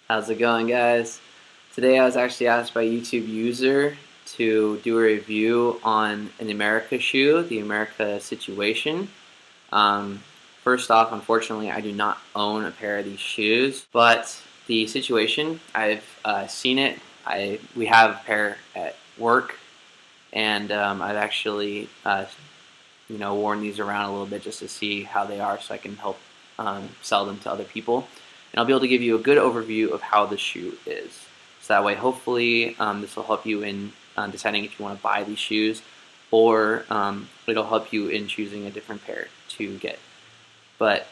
How's it going, guys? Today I was actually asked by a YouTube user to do a review on an Emerica shoe, the Emerica Situation. Um, First off, unfortunately, I do not own a pair of these shoes, but the Situation, I've seen it. We have a pair at work, and I've actually worn these around a little bit just to see how they are, so I can help sell them to other people. And I'll be able to give you a good overview of how the shoe is. So that way, hopefully, this will help you in deciding if you want to buy these shoes, or it'll help you in choosing a different pair to get. But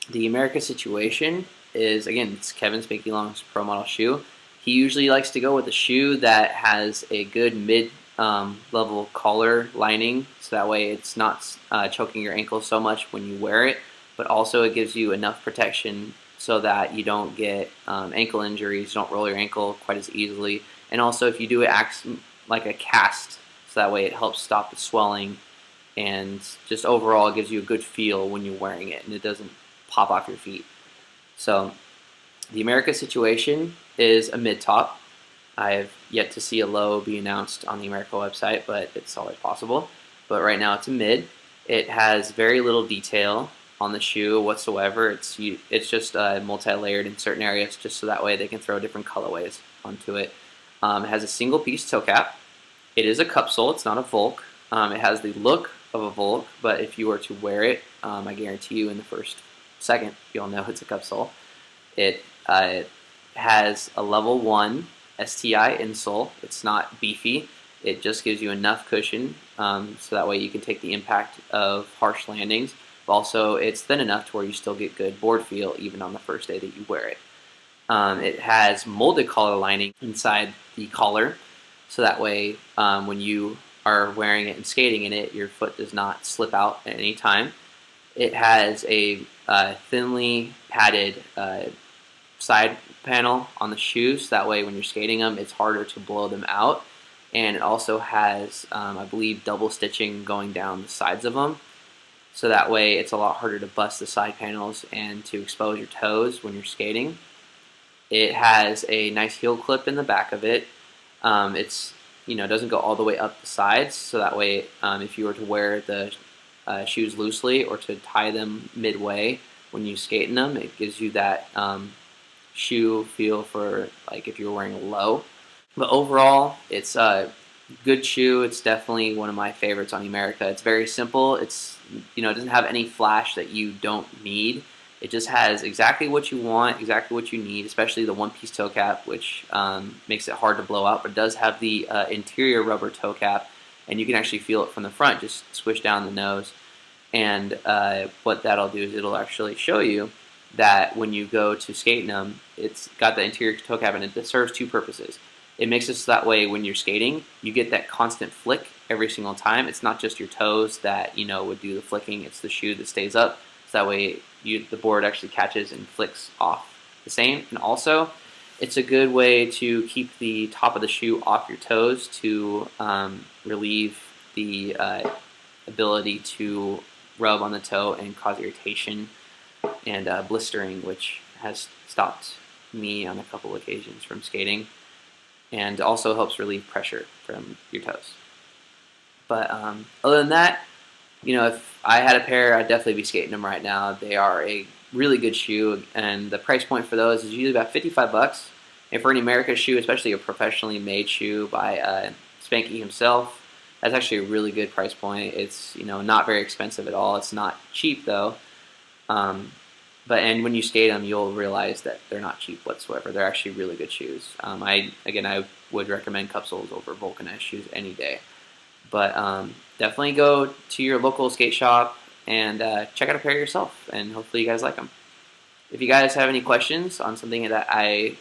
the Emerica Situation is, again, it's Kevin Spanky Long's pro model shoe. He usually likes to go with a shoe that has a good mid level collar lining, so that way it's not choking your ankle so much when you wear it, but also it gives you enough protection so that you don't get ankle injuries, don't roll your ankle quite as easily, and also if you do it acts like a cast, so that way it helps stop the swelling, and just overall it gives you a good feel when you're wearing it, and it doesn't pop off your feet. So the Emerica Situation is a mid-top. I've yet to see a low be announced on the Emerica website, but it's always possible. But right now it's a mid. It has very little detail on the shoe whatsoever. It's just multi-layered in certain areas, just so that way they can throw different colorways onto it. It has a single piece toe cap. It is a cup sole. It's not a Volk. It has the look of a Volk, but if you were to wear it, I guarantee you in the first second you'll know it's a cup sole. It has a level 1 STI insole. It's not beefy. It just gives you enough cushion so that way you can take the impact of harsh landings. But also, it's thin enough to where you still get good board feel even on the first day that you wear it. It has molded collar lining inside the collar, so that way when you are wearing it and skating in it, your foot does not slip out at any time. It has a thinly padded side panel on the shoes, so that way when you're skating them, it's harder to blow them out. And it also has, I believe, double stitching going down the sides of them, so that way it's a lot harder to bust the side panels and to expose your toes when you're skating. It has a nice heel clip in the back of it. It's doesn't go all the way up the sides, so that way if you were to wear the shoes loosely or to tie them midway when you skate in them, it gives you that shoe feel for like if you were wearing a low. But overall, it's a good shoe. It's definitely one of my favorites on Emerica. It's very simple. It doesn't have any flash that you don't need. It just has exactly what you want, exactly what you need, especially the one-piece toe cap, which makes it hard to blow out, but it does have the interior rubber toe cap, and you can actually feel it from the front. Just squish down the nose, and what that'll do is it'll actually show you that when you go to skate in them, it's got the interior toe cap, and it serves two purposes. It makes it so that way when you're skating, you get that constant flick every single time. It's not just your toes that would do the flicking; it's the shoe that stays up. So that way, the board actually catches and flicks off the same. And also, it's a good way to keep the top of the shoe off your toes to relieve the ability to rub on the toe and cause irritation and blistering, which has stopped me on a couple occasions from skating, and also helps relieve pressure from your toes. But other than that, if I had a pair, I'd definitely be skating them right now. They are a really good shoe, and the price point for those is usually about 55 bucks. And for an Emerica shoe, especially a professionally made shoe by Spanky himself, that's actually a really good price point. It's not very expensive at all. It's not cheap though. And when you skate them, you'll realize that they're not cheap whatsoever. They're actually really good shoes. I would recommend cup soles over vulcanized shoes any day. But definitely go to your local skate shop and check out a pair yourself, and hopefully you guys like them. If you guys have any questions on something that I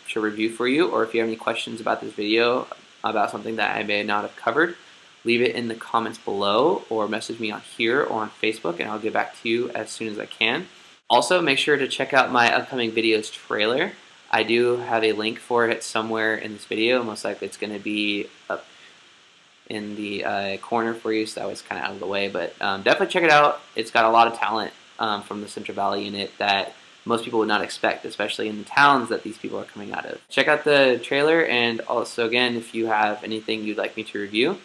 should review for you, or if you have any questions about this video, about something that I may not have covered, leave it in the comments below, or message me on here or on Facebook, and I'll get back to you as soon as I can. Also, make sure to check out my upcoming videos trailer. I do have a link for it somewhere in this video. Most likely it's going to be up in the corner for you, so that was kind of out of the way. But definitely check it out. It's got a lot of talent from the Central Valley in it that most people would not expect, especially in the towns that these people are coming out of. Check out the trailer, and also again, if you have anything you'd like me to review,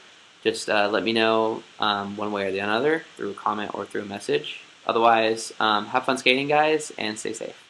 just let me know one way or the other through a comment or through a message. Otherwise, have fun skating, guys, and stay safe.